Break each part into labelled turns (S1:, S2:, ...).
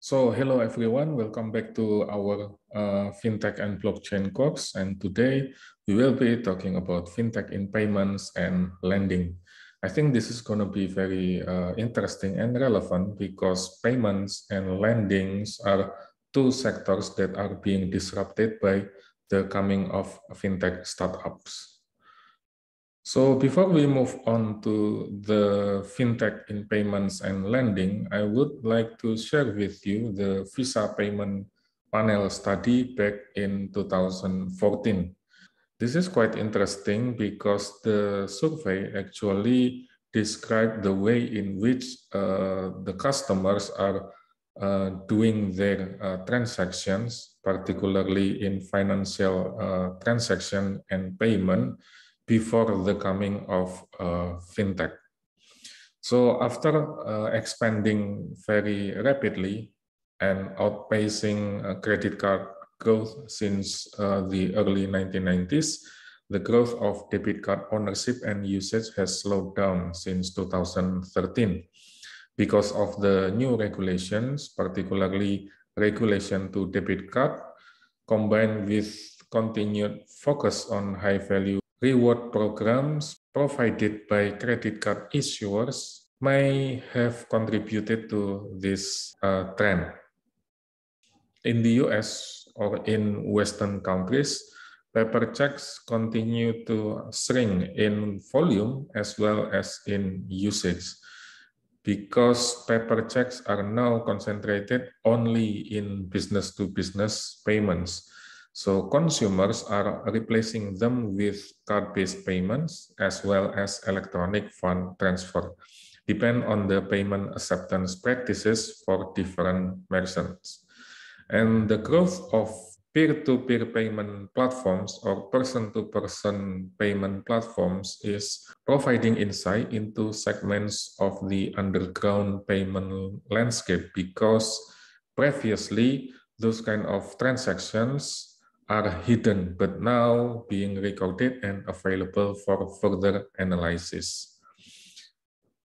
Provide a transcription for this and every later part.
S1: So hello everyone, welcome back to our FinTech and Blockchain course. And today we will be talking about FinTech in payments and lending. I think this is going to be very interesting and relevant because payments and lendings are two sectors that are being disrupted by the coming of FinTech startups. So before we move on to the FinTech in payments and lending, I would like to share with you the Visa Payment Panel study back in 2014. This is quite interesting because the survey actually described the way in which the customers are doing their transactions, particularly in financial transaction and payment, before the coming of FinTech. So after expanding very rapidly and outpacing credit card growth since the early 1990s, the growth of debit card ownership and usage has slowed down since 2013 because of the new regulations, particularly regulation to debit card, combined with continued focus on high-value reward programs provided by credit card issuers may have contributed to this trend. In the US or in Western countries, paper checks continue to shrink in volume as well as in usage because paper checks are now concentrated only in business-to-business payments. So consumers are replacing them with card-based payments as well as electronic fund transfer, depend on the payment acceptance practices for different merchants. And the growth of peer-to-peer payment platforms or person-to-person payment platforms is providing insight into segments of the underground payment landscape because previously those kind of transactions are hidden, but now being recorded and available for further analysis.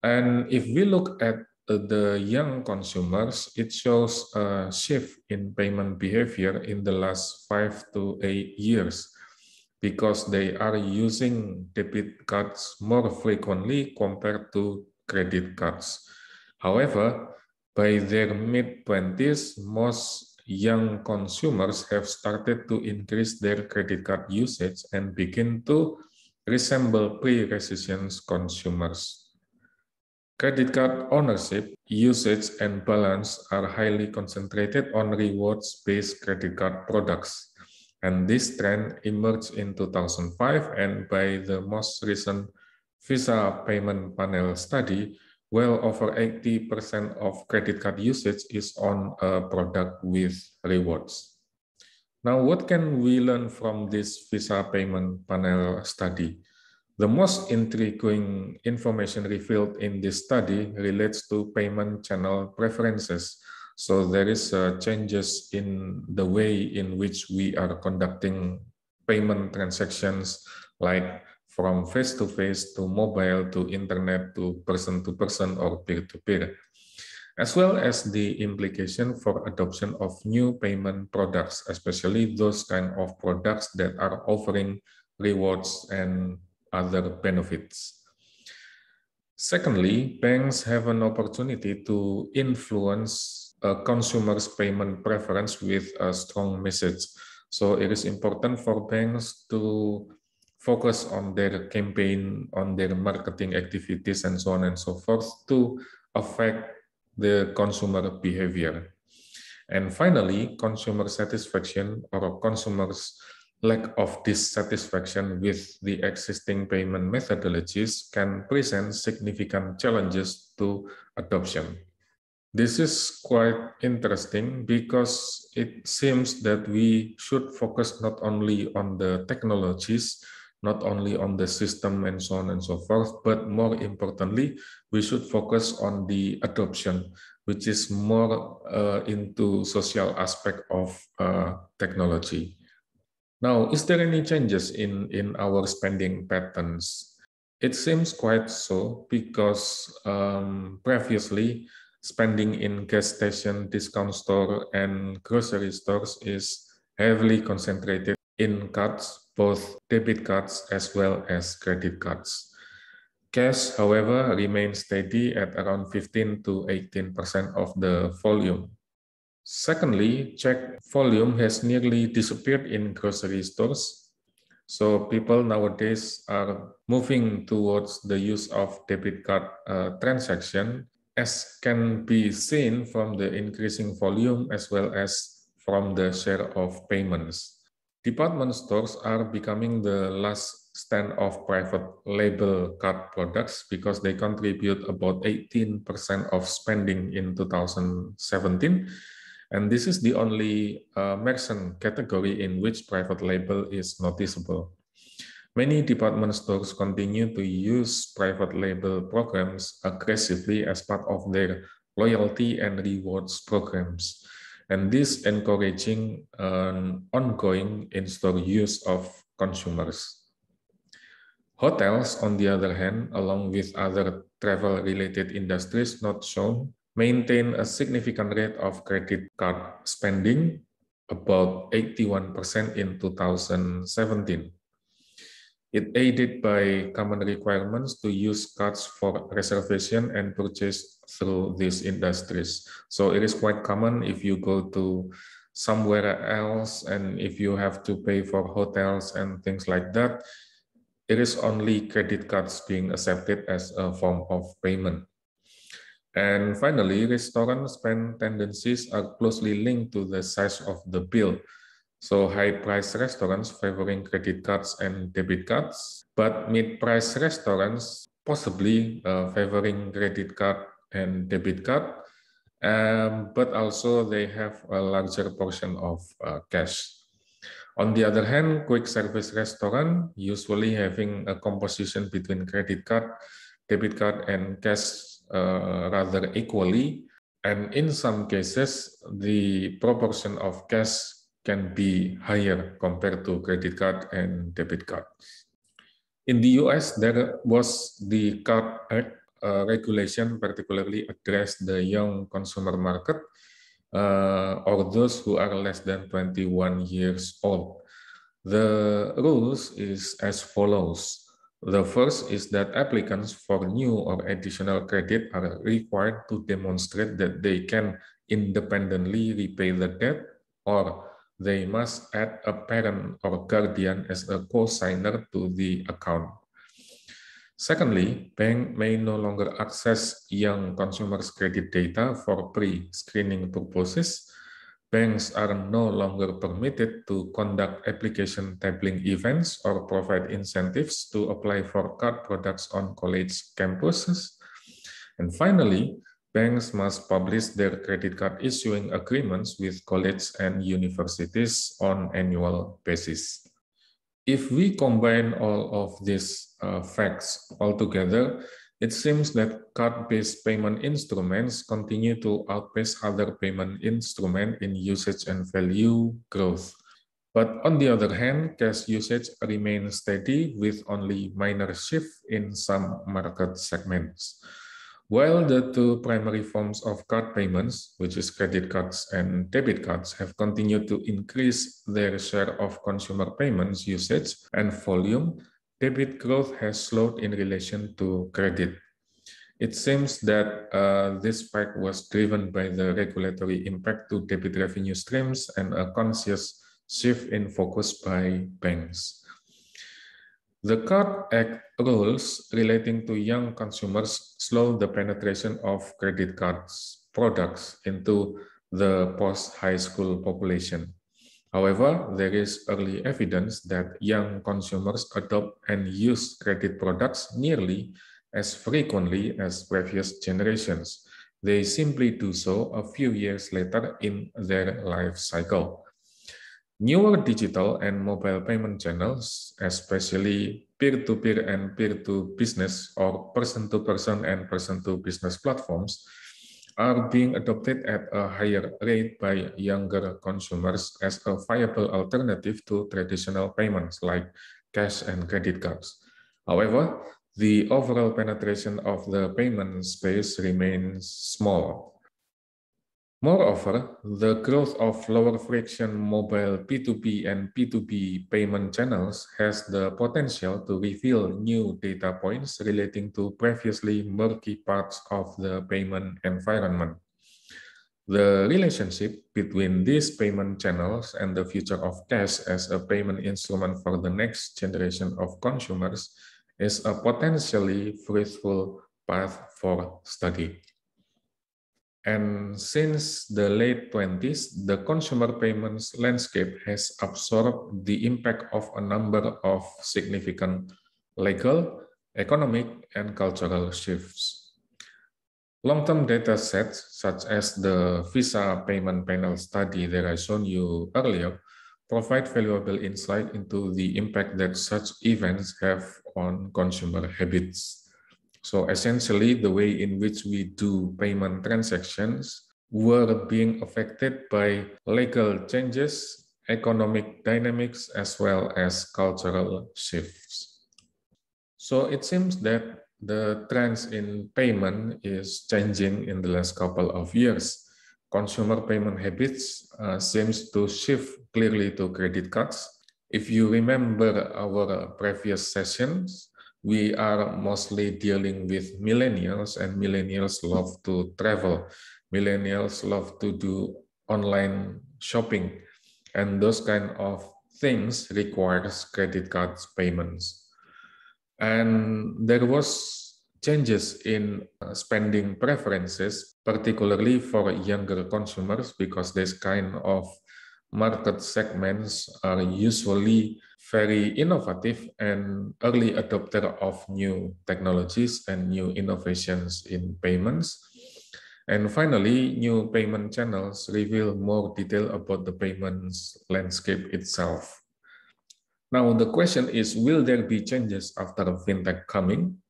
S1: And if we look at the young consumers, it shows a shift in payment behavior in the last 5 to 8 years because they are using debit cards more frequently compared to credit cards. However, by their mid-20s, most young consumers have started to increase their credit card usage and begin to resemble pre-recession consumers. Credit card ownership, usage, and balance are highly concentrated on rewards-based credit card products. And this trend emerged in 2005, and by the most recent Visa Payment Panel study, well over 80% of credit card usage is on a product with rewards. Now, what can we learn from this Visa Payment Panel study? The most intriguing information revealed in this study relates to payment channel preferences. So there is changes in the way in which we are conducting payment transactions, like from face-to-face to mobile to internet to person-to-person or peer-to-peer, as well as the implication for adoption of new payment products, especially those kind of products that are offering rewards and other benefits. Secondly, banks have an opportunity to influence a consumer's payment preference with a strong message. So it is important for banks to focus on their campaign, on their marketing activities, and so on and so forth to affect the consumer behavior. And finally, consumer satisfaction or consumers' lack of dissatisfaction with the existing payment methodologies can present significant challenges to adoption. This is quite interesting because it seems that we should focus not only on the technologies, not only on the system and so on and so forth, but more importantly, we should focus on the adoption, which is more into social aspect of technology. Now, is there any changes in our spending patterns? It seems quite so because previously spending in gas station, discount store, and grocery stores is heavily concentrated in cards, both debit cards as well as credit cards. Cash, however, remains steady at around 15 to 18% of the volume. Secondly, check volume has nearly disappeared in grocery stores. So people nowadays are moving towards the use of debit card transaction, as can be seen from the increasing volume as well as from the share of payments. Department stores are becoming the last stand of private label card products because they contribute about 18% of spending in 2017. And this is the only merchant category in which private label is noticeable. Many department stores continue to use private label programs aggressively as part of their loyalty and rewards programs. And this encouraging an ongoing in-store use of consumers. Hotels, on the other hand, along with other travel-related industries not shown, maintain a significant rate of credit card spending, about 81% in 2017. It aided by common requirements to use cards for reservation and purchase through these industries. So it is quite common if you go to somewhere else and if you have to pay for hotels and things like that, it is only credit cards being accepted as a form of payment. And finally, restaurant spend tendencies are closely linked to the size of the bill. So high-priced restaurants favoring credit cards and debit cards, but mid-priced restaurants possibly favoring credit card and debit card, but also they have a larger portion of cash. On the other hand, quick service restaurant usually having a composition between credit card, debit card, and cash rather equally. And in some cases, the proportion of cash can be higher compared to credit card and debit card. In the US, there was the Card Act regulation particularly addressed the young consumer market or those who are less than 21 years old. The rules is as follows. The first is that applicants for new or additional credit are required to demonstrate that they can independently repay the debt, or they must add a parent or guardian as a co-signer to the account. Secondly, bank may no longer access young consumers' credit data for pre-screening purposes. Banks are no longer permitted to conduct application tabling events or provide incentives to apply for card products on college campuses. And finally, banks must publish their credit card issuing agreements with college and universities on annual basis. If we combine all of these facts altogether, it seems that card-based payment instruments continue to outpace other payment instruments in usage and value growth. But on the other hand, cash usage remains steady with only minor shift in some market segments. While the two primary forms of card payments, which is credit cards and debit cards, have continued to increase their share of consumer payments usage and volume, debit growth has slowed in relation to credit. It seems that this fact was driven by the regulatory impact to debit revenue streams and a conscious shift in focus by banks. The Card Act rules relating to young consumers slow the penetration of credit cards products into the post-high school population. However, there is early evidence that young consumers adopt and use credit products nearly as frequently as previous generations. They simply do so a few years later in their life cycle. Newer digital and mobile payment channels, especially peer-to-peer and peer-to-business or person-to-person and person-to-business platforms, are being adopted at a higher rate by younger consumers as a viable alternative to traditional payments like cash and credit cards. However, the overall penetration of the payment space remains small. Moreover, the growth of lower friction mobile P2P and P2B payment channels has the potential to reveal new data points relating to previously murky parts of the payment environment. The relationship between these payment channels and the future of cash as a payment instrument for the next generation of consumers is a potentially fruitful path for study. And since the late 20s, the consumer payments landscape has absorbed the impact of a number of significant legal, economic, and cultural shifts. Long-term data sets, such as the Visa Payment Panel study that I showed you earlier, provide valuable insight into the impact that such events have on consumer habits. So essentially, the way in which we do payment transactions were being affected by legal changes, economic dynamics, as well as cultural shifts. So it seems that the trends in payment is changing in the last couple of years. Consumer payment habits seems to shift clearly to credit cards. If you remember our previous sessions, we are mostly dealing with millennials, and millennials love to travel. Millennials love to do online shopping, and those kind of things requires credit cards payments. And there was changes in spending preferences, particularly for younger consumers, because this kind of market segments are usually very innovative and early adopter of new technologies and new innovations in payments. And finally, new payment channels reveal more detail about the payments landscape itself. Now, the question is, will there be changes after fintech coming?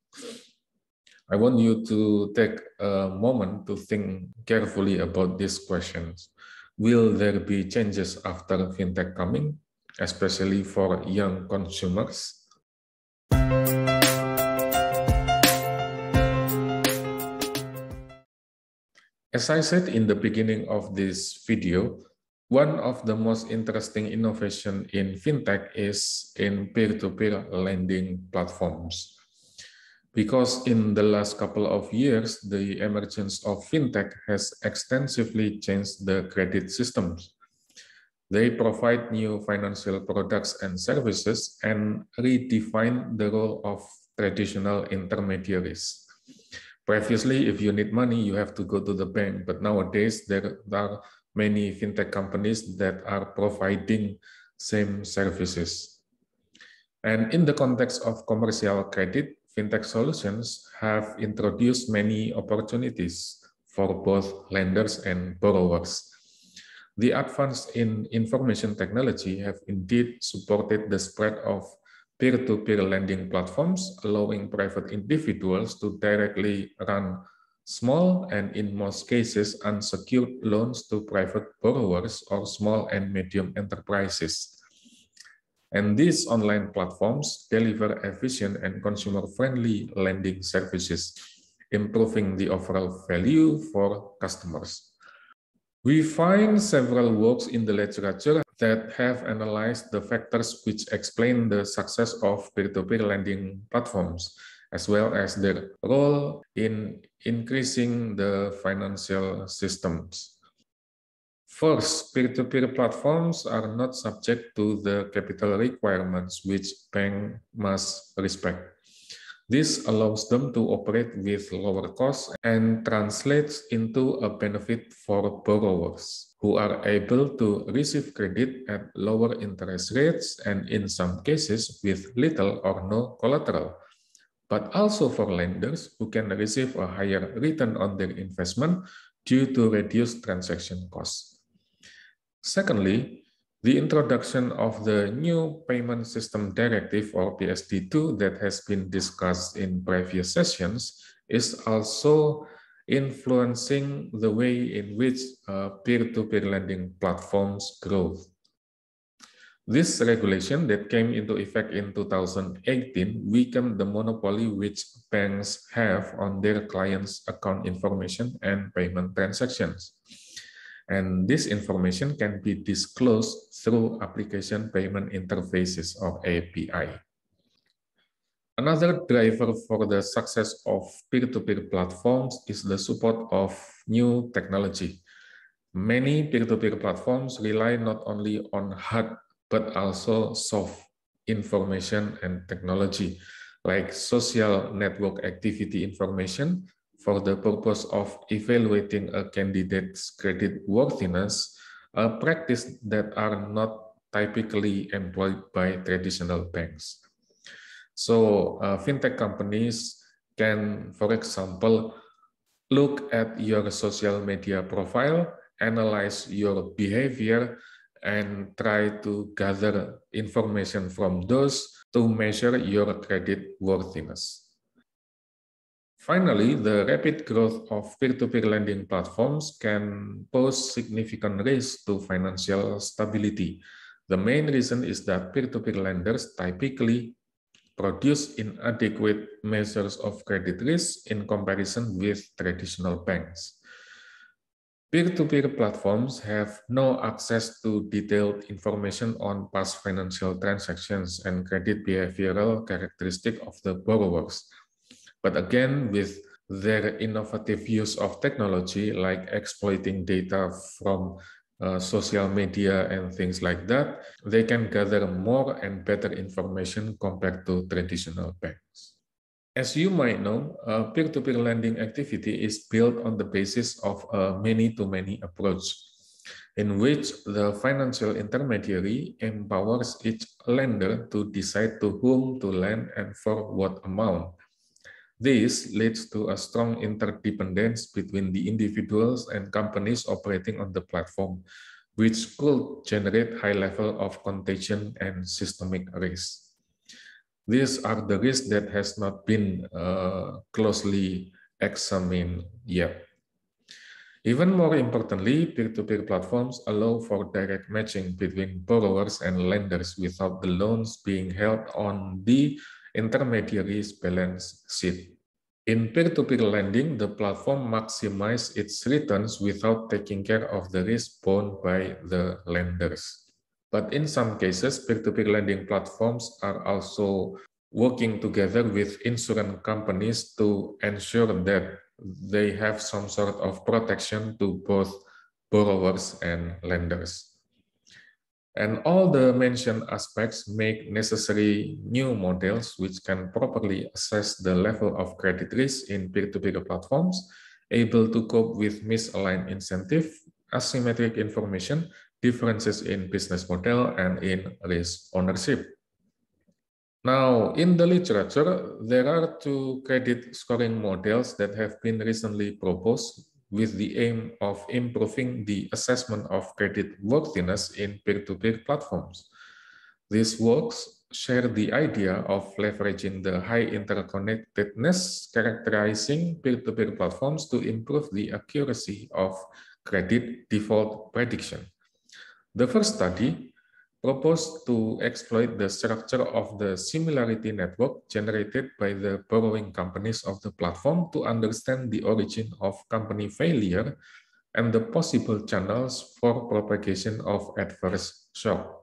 S1: I want you to take a moment to think carefully about these questions. Will there be changes after fintech coming, especially for young consumers? As I said in the beginning of this video, one of the most interesting innovation in fintech is in peer-to-peer lending platforms. Because in the last couple of years, the emergence of fintech has extensively changed the credit systems. They provide new financial products and services and redefine the role of traditional intermediaries. Previously, if you need money, you have to go to the bank, but nowadays there are many fintech companies that are providing same services. And in the context of commercial credit, fintech solutions have introduced many opportunities for both lenders and borrowers. The advance in information technology have indeed supported the spread of peer-to-peer lending platforms, allowing private individuals to directly run small and, in most cases, unsecured loans to private borrowers or small and medium enterprises. And these online platforms deliver efficient and consumer-friendly lending services, improving the overall value for customers. We find several works in the literature that have analyzed the factors which explain the success of peer-to-peer lending platforms, as well as their role in increasing the financial systems. First, peer-to-peer platforms are not subject to the capital requirements which banks must respect. This allows them to operate with lower costs and translates into a benefit for borrowers who are able to receive credit at lower interest rates and in some cases with little or no collateral, but also for lenders who can receive a higher return on their investment due to reduced transaction costs. Secondly, the introduction of the new Payment System Directive or PSD2 that has been discussed in previous sessions is also influencing the way in which peer-to-peer lending platforms grow. This regulation that came into effect in 2018 weakened the monopoly which banks have on their clients' account information and payment transactions. And this information can be disclosed through application payment interfaces or API. Another driver for the success of peer-to-peer platforms is the support of new technology. Many peer-to-peer platforms rely not only on hard but also soft information and technology, like social network activity information, for the purpose of evaluating a candidate's credit worthiness, a practice that are not typically employed by traditional banks. So fintech companies can, for example, look at your social media profile, analyze your behavior, and try to gather information from those to measure your credit worthiness. Finally, the rapid growth of peer-to-peer lending platforms can pose significant risk to financial stability. The main reason is that peer-to-peer lenders typically produce inadequate measures of credit risk in comparison with traditional banks. Peer-to-peer platforms have no access to detailed information on past financial transactions and credit behavioral characteristics of the borrowers. But again, with their innovative use of technology, like exploiting data from social media and things like that, they can gather more and better information compared to traditional banks. As you might know, peer-to-peer lending activity is built on the basis of a many-to-many approach, in which the financial intermediary empowers each lender to decide to whom to lend and for what amount. This leads to a strong interdependence between the individuals and companies operating on the platform, which could generate high level of contagion and systemic risk. These are the risks that has not been closely examined yet. Even more importantly, peer-to-peer platforms allow for direct matching between borrowers and lenders without the loans being held on the intermediary's balance sheet. In peer-to-peer lending, the platform maximizes its returns without taking care of the risk borne by the lenders. But in some cases, peer-to-peer lending platforms are also working together with insurance companies to ensure that they have some sort of protection to both borrowers and lenders. And all the mentioned aspects make necessary new models which can properly assess the level of credit risk in peer-to-peer platforms, able to cope with misaligned incentive, asymmetric information, differences in business model, and in risk ownership. Now, in the literature, there are two credit scoring models that have been recently proposed with the aim of improving the assessment of credit worthiness in peer-to-peer platforms. These works share the idea of leveraging the high interconnectedness characterizing peer-to-peer platforms to improve the accuracy of credit default prediction. The first study proposed to exploit the structure of the similarity network generated by the borrowing companies of the platform to understand the origin of company failure and the possible channels for propagation of adverse shock.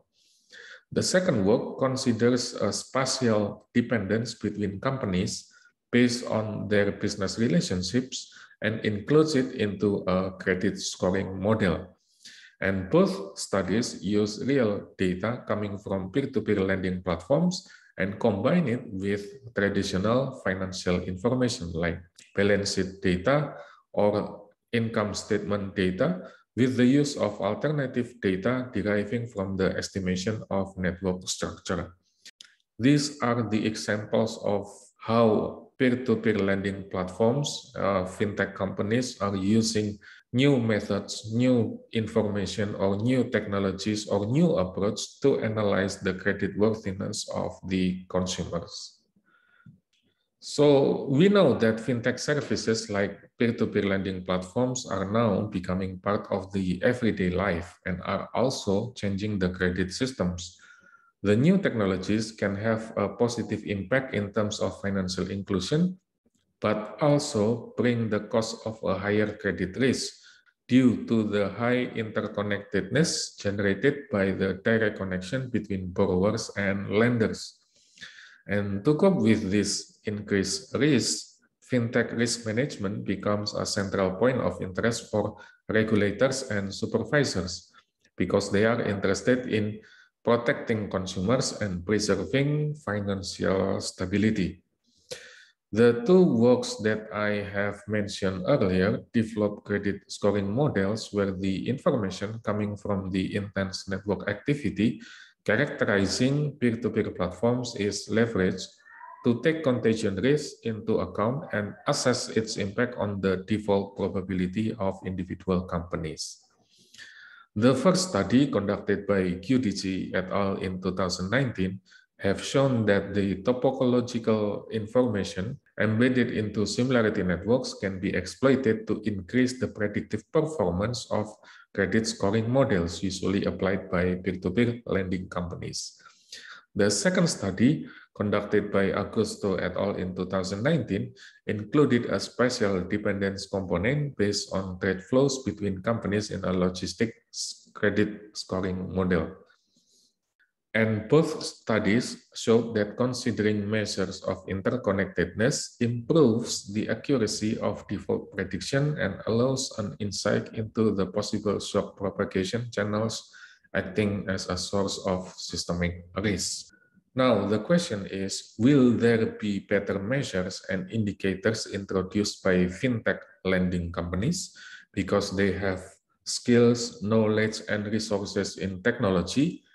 S1: The second work considers a spatial dependence between companies based on their business relationships and includes it into a credit scoring model. And both studies use real data coming from peer-to-peer lending platforms and combine it with traditional financial information like balance sheet data or income statement data with the use of alternative data deriving from the estimation of network structure. These are the examples of how peer-to-peer lending platforms, fintech companies are using new methods, new information, or new technologies, or new approach to analyze the creditworthiness of the consumers. So we know that fintech services like peer-to-peer lending platforms are now becoming part of the everyday life and are also changing the credit systems. The new technologies can have a positive impact in terms of financial inclusion, but also bring the cost of a higher credit risk due to the high interconnectedness generated by the direct connection between borrowers and lenders. And to cope with this increased risk, fintech risk management becomes a central point of interest for regulators and supervisors because they are interested in protecting consumers and preserving financial stability. The two works that I have mentioned earlier develop credit scoring models where the information coming from the intense network activity characterizing peer-to-peer platforms is leveraged to take contagion risk into account and assess its impact on the default probability of individual companies. The first study conducted by QDG et al. In 2019 have shown that the topological information embedded into similarity networks can be exploited to increase the predictive performance of credit scoring models usually applied by peer-to-peer lending companies. The second study, conducted by Augusto et al. In 2019, included a spatial dependence component based on trade flows between companies in a logistics credit scoring model. And both studies showed that considering measures of interconnectedness improves the accuracy of default prediction and allows an insight into the possible shock propagation channels acting as a source of systemic risk. Now, the question is, will there be better measures and indicators introduced by fintech lending companies because they have skills, knowledge, and resources in technology?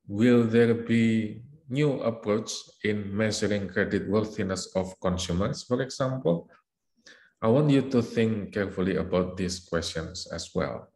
S1: Will there be new approach in measuring creditworthiness of consumers, for example? I want you to think carefully about these questions as well.